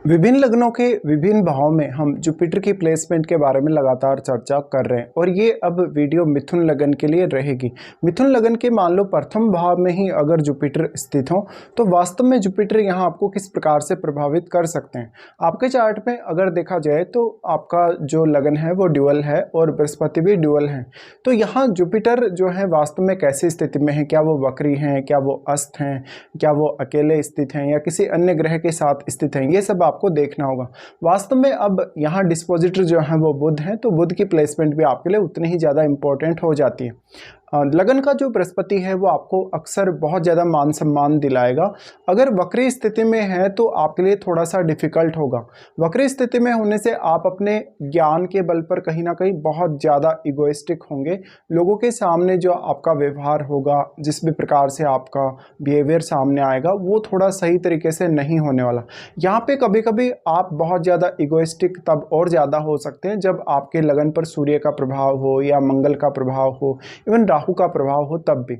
विभिन्न लग्नों के विभिन्न भावों में हम जुपिटर की प्लेसमेंट के बारे में लगातार चर्चा कर रहे हैं और ये अब वीडियो मिथुन लगन के लिए रहेगी। मिथुन लगन के मान लो प्रथम भाव में ही अगर जुपिटर स्थित हो तो वास्तव में जुपिटर यहाँ आपको किस प्रकार से प्रभावित कर सकते हैं। आपके चार्ट में अगर देखा जाए तो आपका जो लगन है वो ड्यूअल है और बृहस्पति भी ड्यूअल है। तो यहाँ जुपिटर जो है वास्तव में कैसी स्थिति में है, क्या वो वक्री हैं, क्या वो अस्त हैं, क्या वो अकेले स्थित हैं या किसी अन्य ग्रह के साथ स्थित हैं, ये सब आपको देखना होगा। वास्तव में अब यहाँ डिस्पोजिटर जो है वो बुध है, तो बुध की प्लेसमेंट भी आपके लिए उतनी ही ज़्यादा इंपॉर्टेंट हो जाती है। लगन का जो बृहस्पति है वो आपको अक्सर बहुत ज़्यादा मान सम्मान दिलाएगा। अगर वक्री स्थिति में है तो आपके लिए थोड़ा सा डिफ़िकल्ट होगा। वक्री स्थिति में होने से आप अपने ज्ञान के बल पर कहीं ना कहीं बहुत ज़्यादा इगोइस्टिक होंगे। लोगों के सामने जो आपका व्यवहार होगा, जिस भी प्रकार से आपका बिहेवियर सामने आएगा, वो थोड़ा सही तरीके से नहीं होने वाला। यहाँ पे कभी कभी आप बहुत ज़्यादा इगोइस्टिक तब और ज़्यादा हो सकते हैं जब आपके लगन पर सूर्य का प्रभाव हो या मंगल का प्रभाव हो, इवन राहु का प्रभाव हो। तब भी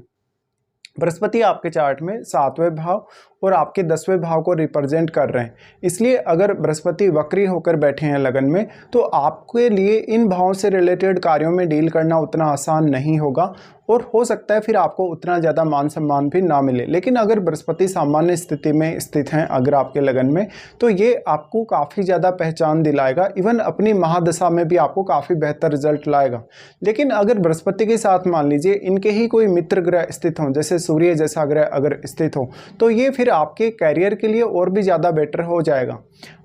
बृहस्पति आपके चार्ट में 7वें भाव और आपके 10वें भाव को रिप्रेजेंट कर रहे हैं। इसलिए अगर बृहस्पति वक्री होकर बैठे हैं लगन में तो आपके लिए इन भावों से रिलेटेड कार्यों में डील करना उतना आसान नहीं होगा और हो सकता है फिर आपको उतना ज़्यादा मान सम्मान भी ना मिले। लेकिन अगर बृहस्पति सामान्य स्थिति में स्थित हैं अगर आपके लगन में, तो ये आपको काफ़ी ज़्यादा पहचान दिलाएगा। इवन अपनी महादशा में भी आपको काफ़ी बेहतर रिजल्ट लाएगा। लेकिन अगर बृहस्पति के साथ मान लीजिए इनके ही कोई मित्र ग्रह स्थित हों, जैसे सूर्य जैसा ग्रह अगर स्थित हो, तो ये फिर आपके कैरियर के लिए और भी ज़्यादा बेटर हो जाएगा।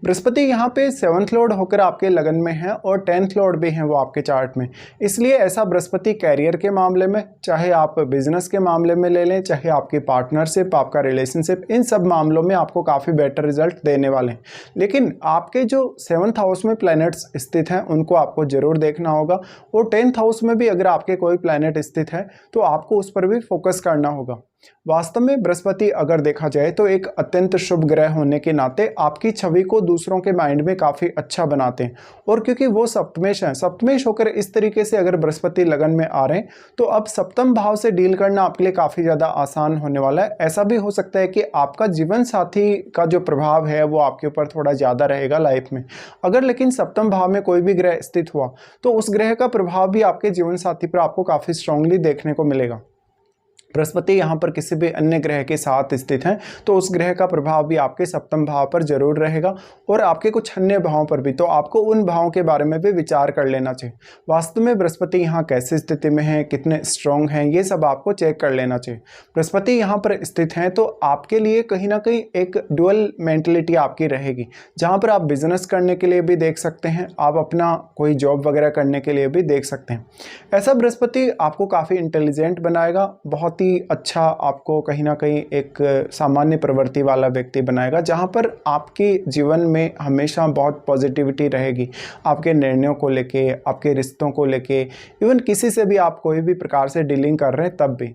बृहस्पति यहाँ पे 7th लॉर्ड होकर आपके लगन में है और 10th लॉर्ड भी हैं वो आपके चार्ट में। इसलिए ऐसा बृहस्पति कैरियर के मामले में, चाहे आप बिजनेस के मामले में ले लें, चाहे आपकी पार्टनरशिप, आपका रिलेशनशिप, इन सब मामलों में आपको काफ़ी बेटर रिजल्ट देने वाले हैं। लेकिन आपके जो 7th हाउस में प्लैनेट्स स्थित हैं उनको आपको ज़रूर देखना होगा और 10th हाउस में भी अगर आपके कोई प्लैनेट स्थित है तो आपको उस पर भी फोकस करना होगा। वास्तव में बृहस्पति अगर देखा जाए तो एक अत्यंत शुभ ग्रह होने के नाते आपकी छवि को दूसरों के माइंड में काफ़ी अच्छा बनाते हैं। और क्योंकि वो सप्तमेश हैं, सप्तमेश होकर इस तरीके से अगर बृहस्पति लगन में आ रहे हैं तो अब सप्तम भाव से डील करना आपके लिए काफ़ी ज़्यादा आसान होने वाला है। ऐसा भी हो सकता है कि आपका जीवन साथी का जो प्रभाव है वो आपके ऊपर थोड़ा ज़्यादा रहेगा लाइफ में। अगर लेकिन सप्तम भाव में कोई भी ग्रह स्थित हुआ तो उस ग्रह का प्रभाव भी आपके जीवन साथी पर आपको काफ़ी स्ट्रांगली देखने को मिलेगा। बृहस्पति यहाँ पर किसी भी अन्य ग्रह के साथ स्थित हैं तो उस ग्रह का प्रभाव भी आपके सप्तम भाव पर जरूर रहेगा और आपके कुछ अन्य भावों पर भी। तो आपको उन भावों के बारे में भी विचार कर लेना चाहिए। वास्तव में बृहस्पति यहाँ कैसी स्थिति में है, कितने स्ट्रॉन्ग हैं, ये सब आपको चेक कर लेना चाहिए। बृहस्पति यहाँ पर स्थित हैं तो आपके लिए कहीं ना कहीं एक डुअल मेंटलिटी आपकी रहेगी, जहाँ पर आप बिजनेस करने के लिए भी देख सकते हैं, आप अपना कोई जॉब वगैरह करने के लिए भी देख सकते हैं। ऐसा बृहस्पति आपको काफ़ी इंटेलिजेंट बनाएगा, बहुत ही अच्छा आपको कहीं ना कहीं एक सामान्य प्रवृत्ति वाला व्यक्ति बनाएगा, जहां पर आपके जीवन में हमेशा बहुत पॉजिटिविटी रहेगी। आपके निर्णयों को लेके, आपके रिश्तों को लेके, इवन किसी से भी आप कोई भी प्रकार से डीलिंग कर रहे हैं तब भी।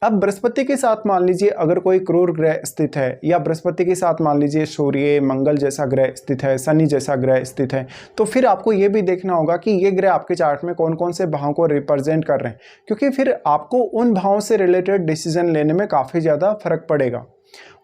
अब बृहस्पति के साथ मान लीजिए अगर कोई क्रूर ग्रह स्थित है या बृहस्पति के साथ मान लीजिए सूर्य, मंगल जैसा ग्रह स्थित है, शनि जैसा ग्रह स्थित है, तो फिर आपको ये भी देखना होगा कि ये ग्रह आपके चार्ट में कौन कौन से भावों को रिप्रेजेंट कर रहे हैं, क्योंकि फिर आपको उन भावों से रिलेटेड डिसीजन लेने में काफ़ी ज़्यादा फर्क पड़ेगा।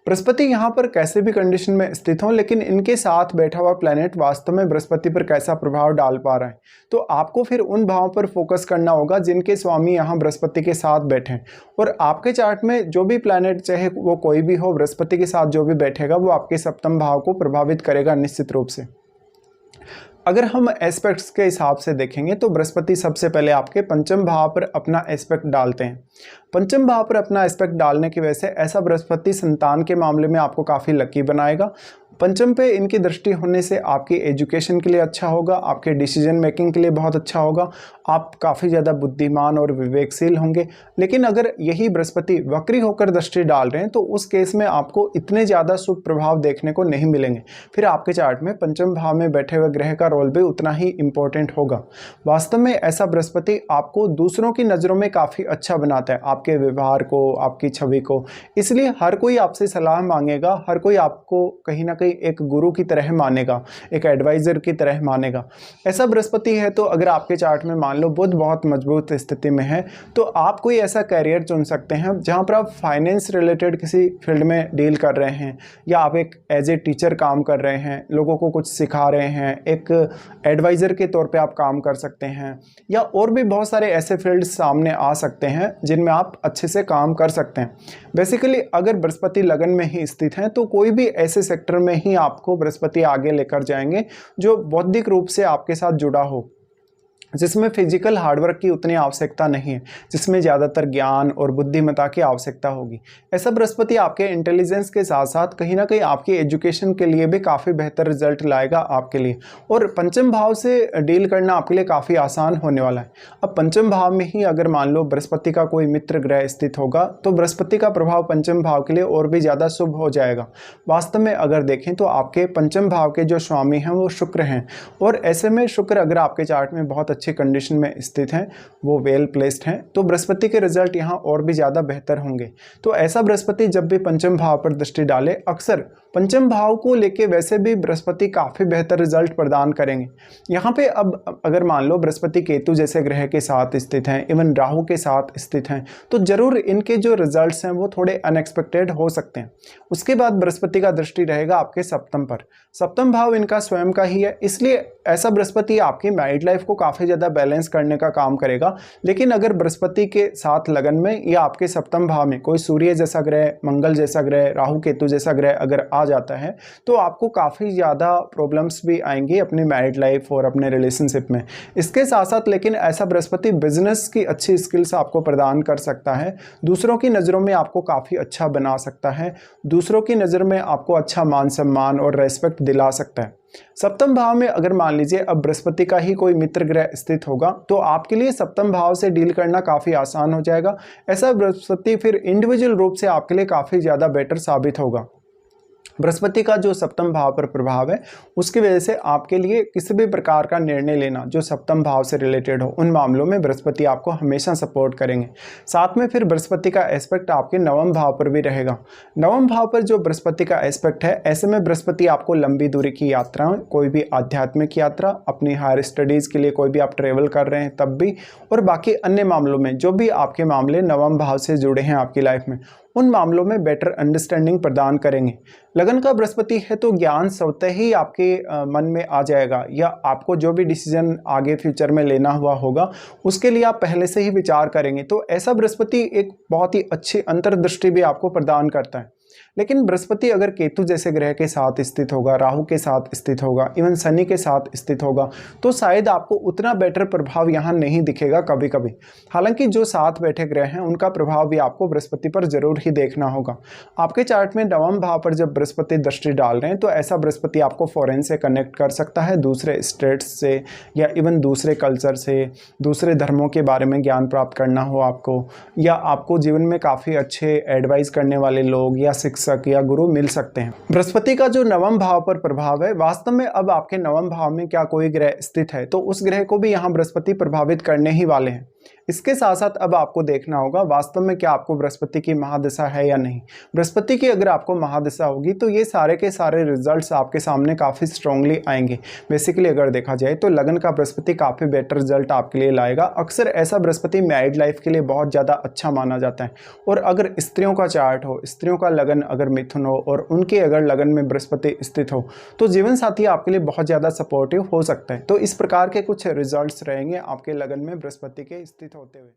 बृहस्पति यहाँ पर कैसे भी कंडीशन में स्थित हों, लेकिन इनके साथ बैठा हुआ प्लैनेट वास्तव में बृहस्पति पर कैसा प्रभाव डाल पा रहा है, तो आपको फिर उन भावों पर फोकस करना होगा जिनके स्वामी यहाँ बृहस्पति के साथ बैठे हैं। और आपके चार्ट में जो भी प्लैनेट, चाहे वो कोई भी हो, बृहस्पति के साथ जो भी बैठेगा वो आपके सप्तम भाव को प्रभावित करेगा निश्चित रूप से। अगर हम एस्पेक्ट्स के हिसाब से देखेंगे तो बृहस्पति सबसे पहले आपके पंचम भाव पर अपना एस्पेक्ट डालते हैं। पंचम भाव पर अपना एस्पेक्ट डालने की वजह से ऐसा बृहस्पति संतान के मामले में आपको काफ़ी लकी बनाएगा। पंचम पे इनकी दृष्टि होने से आपकी एजुकेशन के लिए अच्छा होगा, आपके डिसीजन मेकिंग के लिए बहुत अच्छा होगा, आप काफ़ी ज़्यादा बुद्धिमान और विवेकशील होंगे। लेकिन अगर यही बृहस्पति वक्री होकर दृष्टि डाल रहे हैं तो उस केस में आपको इतने ज़्यादा शुभ प्रभाव देखने को नहीं मिलेंगे। फिर आपके चार्ट में पंचम भाव में बैठे हुए ग्रह का रोल भी उतना ही इम्पोर्टेंट होगा। वास्तव में ऐसा बृहस्पति आपको दूसरों की नज़रों में काफ़ी अच्छा बनाता है, आपके व्यवहार को, आपकी छवि को। इसलिए हर कोई आपसे सलाह मांगेगा, हर कोई आपको कहीं ना कहीं एक गुरु की तरह मानेगा, एक एडवाइज़र की तरह मानेगा। ऐसा बृहस्पति है तो अगर आपके चार्ट में मान लो बुध बहुत मजबूत स्थिति में है तो आप कोई ऐसा कैरियर चुन सकते हैं जहाँ पर आप फाइनेंस रिलेटेड किसी फील्ड में डील कर रहे हैं, या आप एक एज ए टीचर काम कर रहे हैं, लोगों को कुछ सिखा रहे हैं, एक एडवाइज़र के तौर पे आप काम कर सकते हैं, या और भी बहुत सारे ऐसे फील्ड सामने आ सकते हैं जिनमें आप अच्छे से काम कर सकते हैं। बेसिकली अगर बृहस्पति लगन में ही स्थित हैं तो कोई भी ऐसे सेक्टर में ही आपको बृहस्पति आगे लेकर जाएंगे जो बौद्धिक रूप से आपके साथ जुड़ा हो, जिसमें फिजिकल हार्डवर्क की उतनी आवश्यकता नहीं है, जिसमें ज़्यादातर ज्ञान और बुद्धिमत्ता की आवश्यकता होगी। ऐसा बृहस्पति आपके इंटेलिजेंस के साथ साथ कहीं ना कहीं आपकी एजुकेशन के लिए भी काफ़ी बेहतर रिजल्ट लाएगा आपके लिए, और पंचम भाव से डील करना आपके लिए काफ़ी आसान होने वाला है। अब पंचम भाव में ही अगर मान लो बृहस्पति का कोई मित्र ग्रह स्थित होगा तो बृहस्पति का प्रभाव पंचम भाव के लिए और भी ज़्यादा शुभ हो जाएगा। वास्तव में अगर देखें तो आपके पंचम भाव के जो स्वामी हैं वो शुक्र हैं, और ऐसे में शुक्र अगर आपके चार्ट में बहुत अच्छी कंडीशन में स्थित हैं, वो वेल प्लेस्ड हैं, तो बृहस्पति के रिजल्ट यहाँ और भी ज़्यादा बेहतर होंगे। तो ऐसा बृहस्पति जब भी पंचम भाव पर दृष्टि डाले, अक्सर पंचम भाव को लेके वैसे भी बृहस्पति काफ़ी बेहतर रिजल्ट प्रदान करेंगे। यहाँ पे अब अगर मान लो बृहस्पति केतु जैसे ग्रह के साथ स्थित हैं, इवन राहु के साथ स्थित हैं, तो ज़रूर इनके जो रिजल्ट्स हैं वो थोड़े अनएक्सपेक्टेड हो सकते हैं। उसके बाद बृहस्पति का दृष्टि रहेगा आपके सप्तम पर। सप्तम भाव इनका स्वयं का ही है, इसलिए ऐसा बृहस्पति आपकी मैरिड लाइफ को काफ़ी ज़्यादा बैलेंस करने का काम करेगा। लेकिन अगर बृहस्पति के साथ लगन में या आपके सप्तम भाव में कोई सूर्य जैसा ग्रह, मंगल जैसा ग्रह, राहु केतु जैसा ग्रह अगर आ जाता है तो आपको काफ़ी ज़्यादा प्रॉब्लम्स भी आएंगी अपनी मैरिड लाइफ और अपने रिलेशनशिप में। इसके साथ साथ लेकिन ऐसा बृहस्पति बिजनेस की अच्छी स्किल्स आपको प्रदान कर सकता है, दूसरों की नज़रों में आपको काफ़ी अच्छा बना सकता है, दूसरों की नज़र में आपको अच्छा मान सम्मान और रेस्पेक्ट दिला सकता है। सप्तम भाव में अगर मान लीजिए अब बृहस्पति का ही कोई मित्र ग्रह स्थित होगा तो आपके लिए सप्तम भाव से डील करना काफ़ी आसान हो जाएगा। ऐसा बृहस्पति फिर इंडिविजुअल रूप से आपके लिए काफ़ी ज़्यादा बेटर साबित होगा। बृहस्पति का जो सप्तम भाव पर प्रभाव है उसकी वजह से आपके लिए किसी भी प्रकार का निर्णय लेना जो सप्तम भाव से रिलेटेड हो, उन मामलों में बृहस्पति आपको हमेशा सपोर्ट करेंगे। साथ में फिर बृहस्पति का एस्पेक्ट आपके नवम भाव पर भी रहेगा। नवम भाव पर जो बृहस्पति का एस्पेक्ट है, ऐसे में बृहस्पति आपको लंबी दूरी की यात्रा, कोई भी आध्यात्मिक यात्रा, अपनी हायर स्टडीज़ के लिए कोई भी आप ट्रेवल कर रहे हैं तब भी, और बाकी अन्य मामलों में जो भी आपके मामले नवम भाव से जुड़े हैं आपकी लाइफ में, उन मामलों में बेटर अंडरस्टैंडिंग प्रदान करेंगे। लगन का बृहस्पति है तो ज्ञान स्वतः ही आपके मन में आ जाएगा, या आपको जो भी डिसीजन आगे फ्यूचर में लेना हुआ होगा उसके लिए आप पहले से ही विचार करेंगे। तो ऐसा बृहस्पति एक बहुत ही अच्छी अंतर्दृष्टि भी आपको प्रदान करता है। लेकिन बृहस्पति अगर केतु जैसे ग्रह के साथ स्थित होगा, राहु के साथ स्थित होगा, इवन शनि के साथ स्थित होगा, तो शायद आपको उतना बेटर प्रभाव यहाँ नहीं दिखेगा कभी कभी। हालांकि जो साथ बैठे ग्रह हैं उनका प्रभाव भी आपको बृहस्पति पर जरूर ही देखना होगा। आपके चार्ट में नवम भाव पर जब बृहस्पति दृष्टि डाल रहे हैं तो ऐसा बृहस्पति आपको फॉरेन से कनेक्ट कर सकता है, दूसरे स्टेट्स से या इवन दूसरे कल्चर से, दूसरे धर्मों के बारे में ज्ञान प्राप्त करना हो आपको, या आपको जीवन में काफ़ी अच्छे एडवाइस करने वाले लोग या शिक्षक या गुरु मिल सकते हैं। बृहस्पति का जो नवम भाव पर प्रभाव है, वास्तव में अब आपके नवम भाव में क्या कोई ग्रह स्थित है तो उस ग्रह को भी यहाँ बृहस्पति प्रभावित करने ही वाले हैं। इसके साथ साथ अब आपको देखना होगा वास्तव में क्या आपको बृहस्पति की महादशा है या नहीं। बृहस्पति की अगर आपको महादशा होगी तो ये सारे के सारे रिजल्ट्स आपके सामने काफ़ी स्ट्रांगली आएंगे। बेसिकली अगर देखा जाए तो लगन का बृहस्पति काफ़ी बेटर रिजल्ट आपके लिए लाएगा। अक्सर ऐसा बृहस्पति मैरिड लाइफ के लिए बहुत ज़्यादा अच्छा माना जाता है। और अगर स्त्रियों का चार्ट हो, स्त्रियों का लगन अगर मिथुन हो और उनके अगर लगन में बृहस्पति स्थित हो तो जीवन साथी आपके लिए बहुत ज़्यादा सपोर्टिव हो सकता है। तो इस प्रकार के कुछ रिजल्ट्स रहेंगे आपके लगन में बृहस्पति के स्थित होते हुए।